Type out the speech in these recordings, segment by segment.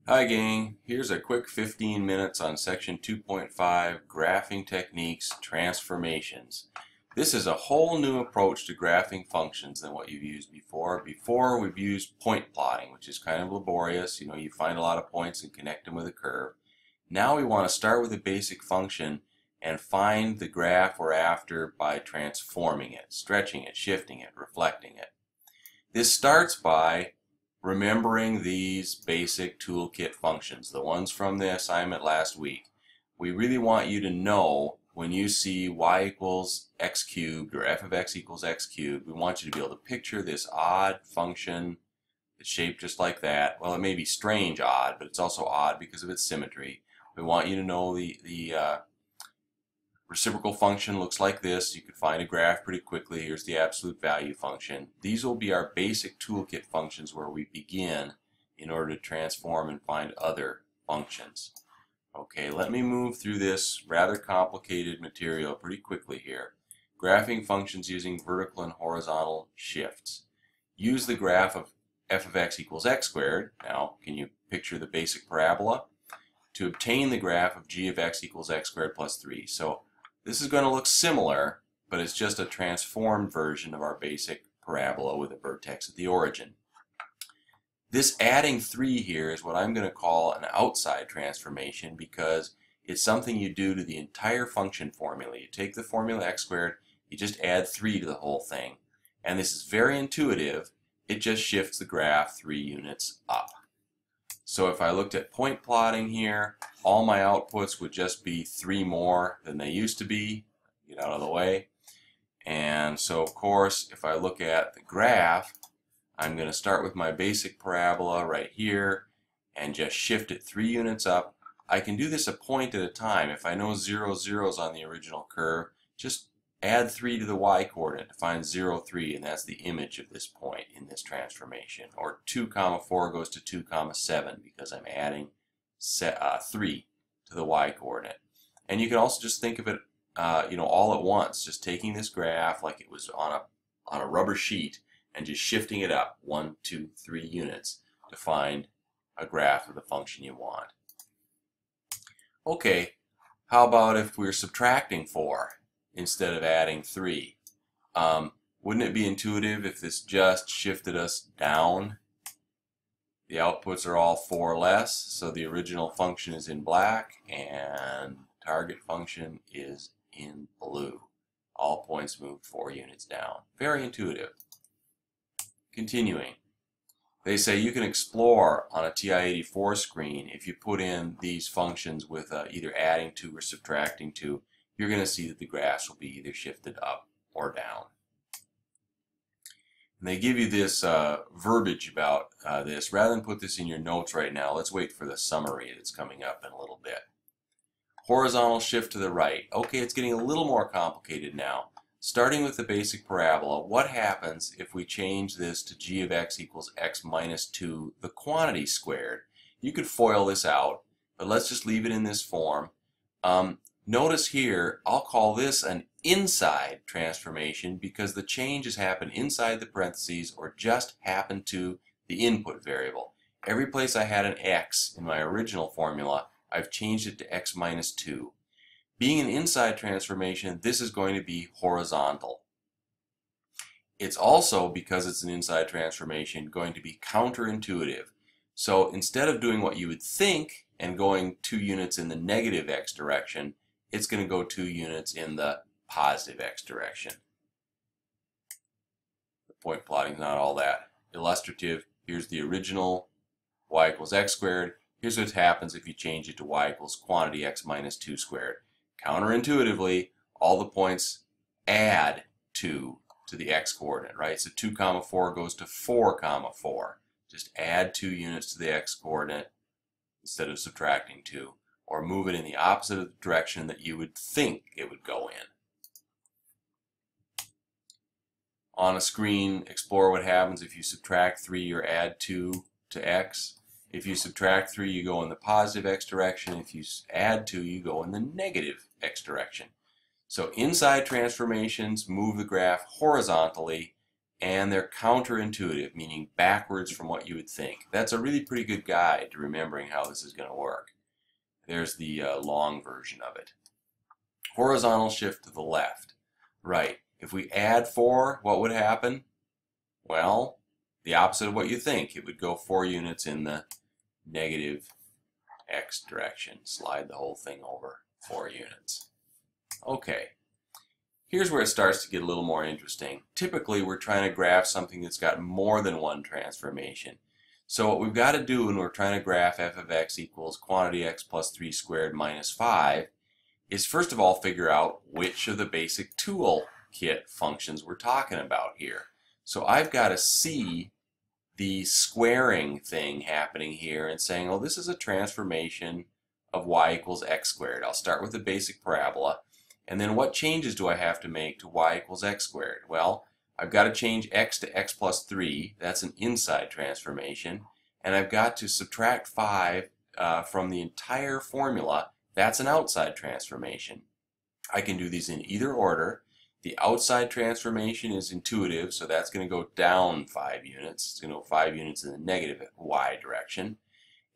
Hi gang, here's a quick 15 minutes on section 2.5 Graphing Techniques Transformations. This is a whole new approach to graphing functions than what you've used before. Before we've used point plotting, which is kind of laborious. You find a lot of points and connect them with a curve. Now we want to start with a basic function and find the graph we're after by transforming it, stretching it, shifting it, reflecting it. This starts by remembering these basic toolkit functions, the ones from the assignment last week. We really want you to know when you see y equals x cubed or f of x equals x cubed, we want you to be able to picture this odd function that's shaped just like that. Well, it may be strange odd, but it's also odd because of its symmetry. We want you to know the reciprocal function looks like this. You could find a graph pretty quickly. Here's the absolute value function. These will be our basic toolkit functions where we begin in order to transform and find other functions. Okay, let me move through this rather complicated material pretty quickly here. Graphing functions using vertical and horizontal shifts. Use the graph of f of x equals x squared. Now, can you picture the basic parabola? To obtain the graph of g of x equals x squared plus 3. So this is going to look similar, but it's just a transformed version of our basic parabola with a vertex at the origin. This adding 3 here is what I'm going to call an outside transformation because it's something you do to the entire function formula. You take the formula x squared, you just add 3 to the whole thing. And this is very intuitive. It just shifts the graph 3 units up. So if I looked at point plotting here, all my outputs would just be 3 more than they used to be. Get out of the way. And so of course, if I look at the graph, I'm going to start with my basic parabola right here and just shift it 3 units up. I can do this a point at a time. If I know 0, 0 is on the original curve, just add 3 to the y-coordinate to find 0, 3, and that's the image of this point in this transformation. Or 2 comma 4 goes to 2 comma 7 because I'm adding 3 to the y-coordinate. And you can also just think of it all at once, just taking this graph like it was on a rubber sheet and just shifting it up 1, 2, 3 units to find a graph of the function you want. Okay, how about if we're subtracting 4? Instead of adding 3. Wouldn't it be intuitive if this just shifted us down? The outputs are all 4 less, so the original function is in black and target function is in blue. All points moved 4 units down. Very intuitive. Continuing. They say you can explore on a TI-84 screen if you put in these functions with either adding 2 or subtracting 2. You're going to see that the graphs will be either shifted up or down. And they give you this verbiage about this. Rather than put this in your notes right now, let's wait for the summary that's coming up in a little bit. Horizontal shift to the right. Okay, it's getting a little more complicated now. Starting with the basic parabola, what happens if we change this to g of x equals x minus 2, the quantity squared? You could FOIL this out, but let's just leave it in this form. Notice here, I'll call this an inside transformation because the changes happen inside the parentheses or just happen to the input variable. Every place I had an x in my original formula, I've changed it to x minus 2. Being an inside transformation, this is going to be horizontal. It's also, because it's an inside transformation, going to be counterintuitive. So instead of doing what you would think and going 2 units in the negative x direction, it's going to go 2 units in the positive x direction. The point plotting is not all that illustrative. Here's the original y equals x squared. Here's what happens if you change it to y equals quantity x minus 2 squared. Counterintuitively, all the points add 2 to the x coordinate, right? So 2 comma 4 goes to 4 comma 4. Just add 2 units to the x coordinate instead of subtracting 2. Or move it in the opposite of the direction that you would think it would go in. On a screen, explore what happens if you subtract 3 or add 2 to x. If you subtract 3, you go in the positive x direction. If you add 2, you go in the negative x direction. So inside transformations move the graph horizontally. and they're counterintuitive, meaning backwards from what you would think. That's a really pretty good guide to remembering how this is going to work. There's the long version of it. Horizontal shift to the left. Right. If we add 4, what would happen? Well, the opposite of what you think. It would go 4 units in the negative x direction. Slide the whole thing over 4 units. Okay. Here's where it starts to get a little more interesting. Typically, we're trying to graph something that's got more than one transformation. So what we've got to do when we're trying to graph f of x equals quantity x plus 3 squared minus 5 is first of all figure out which of the basic toolkit functions we're talking about here. So I've got to see the squaring thing happening here and saying, oh, this is a transformation of y equals x squared. I'll start with the basic parabola. And then what changes do I have to make to y equals x squared? Well, I've got to change x to x plus 3. That's an inside transformation. And I've got to subtract 5 from the entire formula. That's an outside transformation. I can do these in either order. The outside transformation is intuitive, so that's going to go down 5 units. It's going to go 5 units in the negative y direction.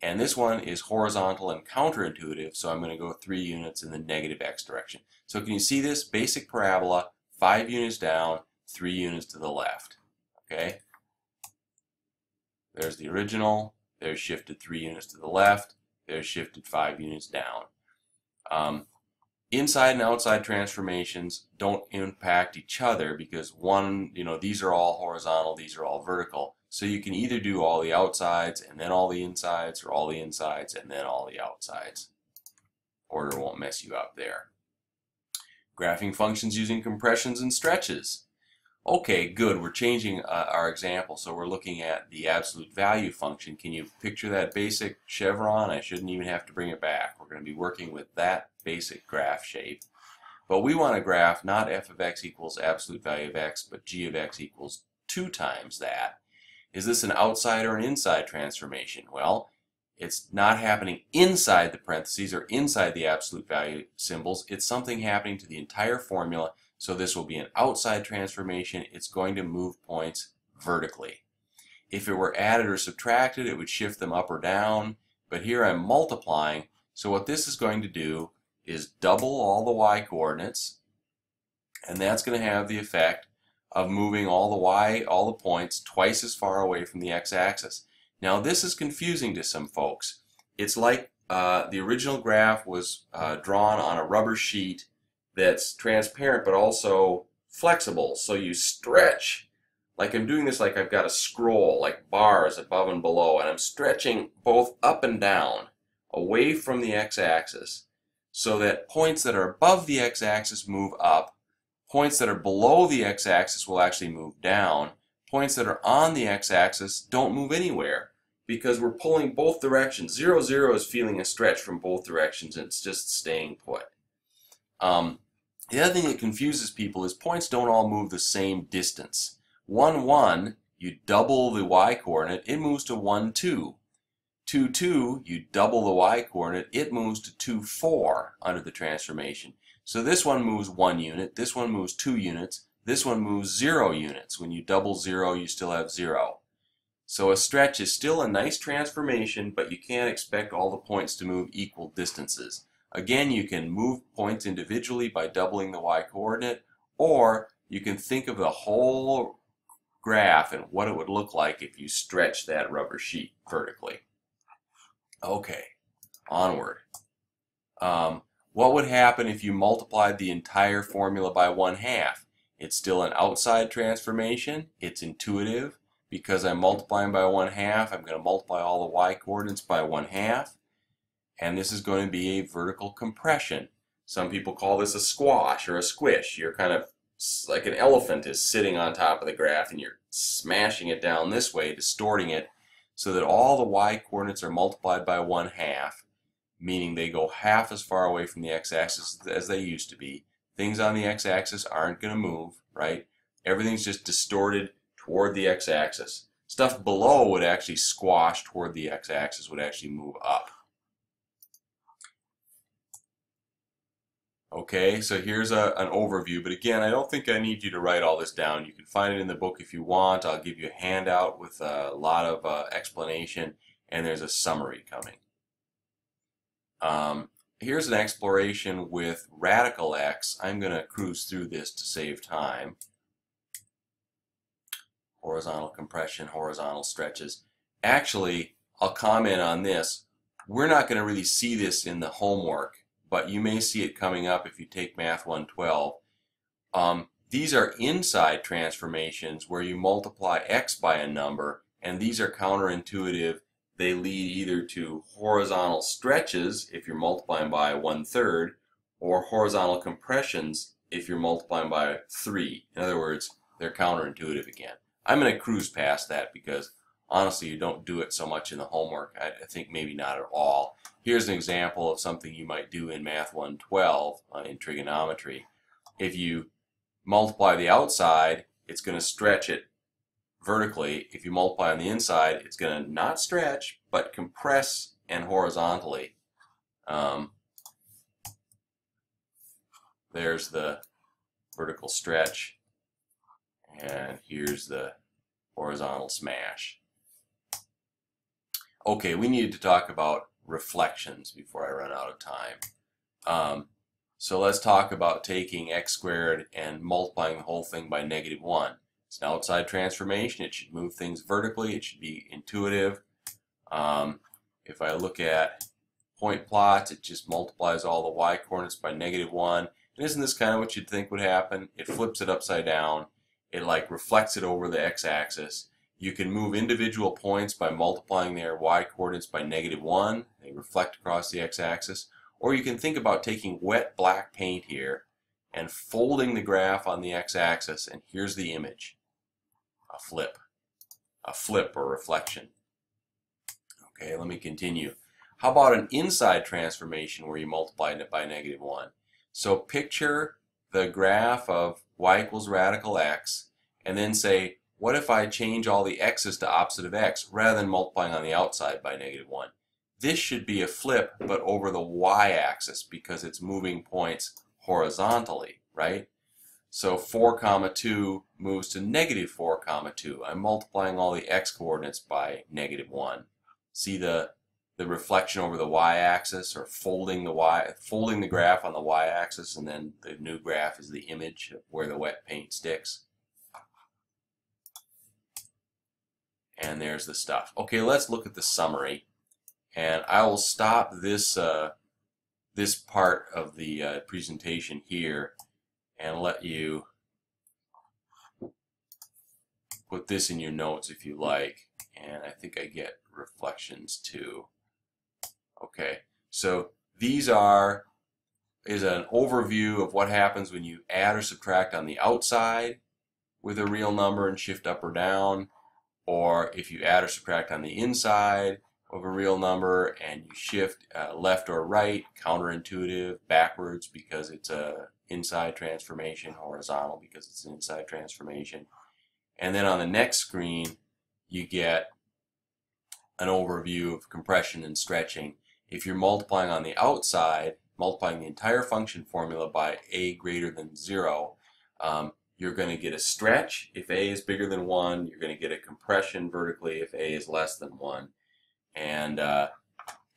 And this one is horizontal and counterintuitive, so I'm going to go 3 units in the negative x direction. So can you see this? Basic parabola, 5 units down, 3 units to the left. Okay? There's the original. There's shifted 3 units to the left. There's shifted 5 units down. Inside and outside transformations don't impact each other because one, these are all horizontal, these are all vertical. So you can either do all the outsides and then all the insides, or all the insides and then all the outsides. Order won't mess you up there. Graphing functions using compressions and stretches. Okay, good. We're changing our example, so we're looking at the absolute value function. Can you picture that basic chevron? I shouldn't even have to bring it back. We're going to be working with that basic graph shape. But we want to graph not f of x equals absolute value of x, but g of x equals 2 times that. Is this an outside or an inside transformation? Well, it's not happening inside the parentheses or inside the absolute value symbols. It's something happening to the entire formula. So this will be an outside transformation. It's going to move points vertically. If it were added or subtracted, it would shift them up or down. But here I'm multiplying. So what this is going to do is double all the y coordinates. And that's going to have the effect of moving all the points twice as far away from the x-axis. Now this is confusing to some folks. It's like the original graph was drawn on a rubber sheet that's transparent but also flexible. So you stretch, like I'm doing this like I've got a scroll, like bars above and below, and I'm stretching both up and down away from the x-axis so that points that are above the x-axis move up, points that are below the x-axis will actually move down, points that are on the x-axis don't move anywhere because we're pulling both directions. 0, 0 is feeling a stretch from both directions, and it's just staying put. The other thing that confuses people is points don't all move the same distance. 1, 1, you double the y-coordinate, it moves to 1, 2. 2, 2, you double the y-coordinate, it moves to 2, 4 under the transformation. So this one moves 1 unit, this one moves 2 units, this one moves 0 units. When you double 0, you still have 0. So a stretch is still a nice transformation, but you can't expect all the points to move equal distances. Again, you can move points individually by doubling the y-coordinate, or you can think of the whole graph and what it would look like if you stretch that rubber sheet vertically. Okay, onward. What would happen if you multiplied the entire formula by 1/2? It's still an outside transformation. It's intuitive. Because I'm multiplying by 1/2, I'm going to multiply all the y-coordinates by 1/2. And this is going to be a vertical compression. Some people call this a squash or a squish. You're kind of like an elephant is sitting on top of the graph and you're smashing it down this way, distorting it so that all the y-coordinates are multiplied by 1/2, meaning they go half as far away from the x-axis as they used to be. Things on the x-axis aren't going to move, right? Everything's just distorted toward the x-axis. Stuff below would actually squash toward the x-axis, would actually move up. Okay, so here's an overview, but again, I don't think I need you to write all this down. You can find it in the book if you want. I'll give you a handout with a lot of explanation, and there's a summary coming. Here's an exploration with radical x. I'm going to cruise through this to save time. Horizontal compression, horizontal stretches. Actually, I'll comment on this. We're not going to really see this in the homework, but you may see it coming up if you take Math 112. These are inside transformations where you multiply x by a number, and these are counterintuitive. They lead either to horizontal stretches if you're multiplying by 1/3, or horizontal compressions if you're multiplying by 3. In other words, they're counterintuitive again. I'm going to cruise past that because honestly you don't do it so much in the homework. I think maybe not at all. Here's an example of something you might do in Math 112 in trigonometry. If you multiply the outside, it's going to stretch it vertically. If you multiply on the inside, it's going to not stretch, but compress and horizontally. There's the vertical stretch, and here's the horizontal smash. Okay, we needed to talk about reflections before I run out of time. So let's talk about taking x squared and multiplying the whole thing by -1. It's an outside transformation. It should move things vertically. It should be intuitive. If I look at point plots, it just multiplies all the y coordinates by -1. And isn't this kind of what you'd think would happen? It flips it upside down. It like reflects it over the x-axis. You can move individual points by multiplying their y coordinates by -1. They reflect across the x-axis. Or you can think about taking wet black paint here and folding the graph on the x-axis, and here's the image. A flip or reflection. Okay, let me continue. How about an inside transformation where you multiply it by -1? So picture the graph of y equals radical x, and then say, what if I change all the x's to opposite of x rather than multiplying on the outside by -1? This should be a flip, but over the y-axis because it's moving points horizontally, right? So 4, 2 moves to -4, 2. I'm multiplying all the x coordinates by -1. See the reflection over the y-axis, or folding the graph on the y-axis, and then the new graph is the image of where the wet paint sticks. And there's the stuff. Okay, let's look at the summary. And I will stop this this part of the presentation here and let you put this in your notes if you like. And I think I get reflections too. Okay, so these is an overview of what happens when you add or subtract on the outside with a real number and shift up or down, or if you add or subtract on the inside of a real number and you shift left or right, counterintuitive, backwards because it's a inside transformation, horizontal because it's an inside transformation. And then on the next screen you get an overview of compression and stretching. If you're multiplying on the outside, multiplying the entire function formula by a greater than 0, you're going to get a stretch if a is bigger than 1. You're going to get a compression vertically if a is less than 1. And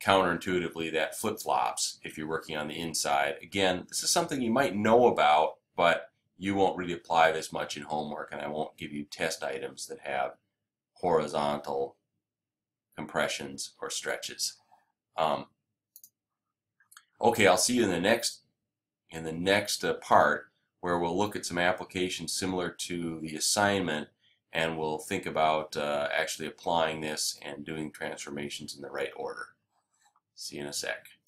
counterintuitively, that flip-flops if you're working on the inside. Again, this is something you might know about, but you won't really apply this much in homework, and I won't give you test items that have horizontal compressions or stretches. Okay, I'll see you in the next part, where we'll look at some applications similar to the assignment, and we'll think about actually applying this and doing transformations in the right order. See you in a sec.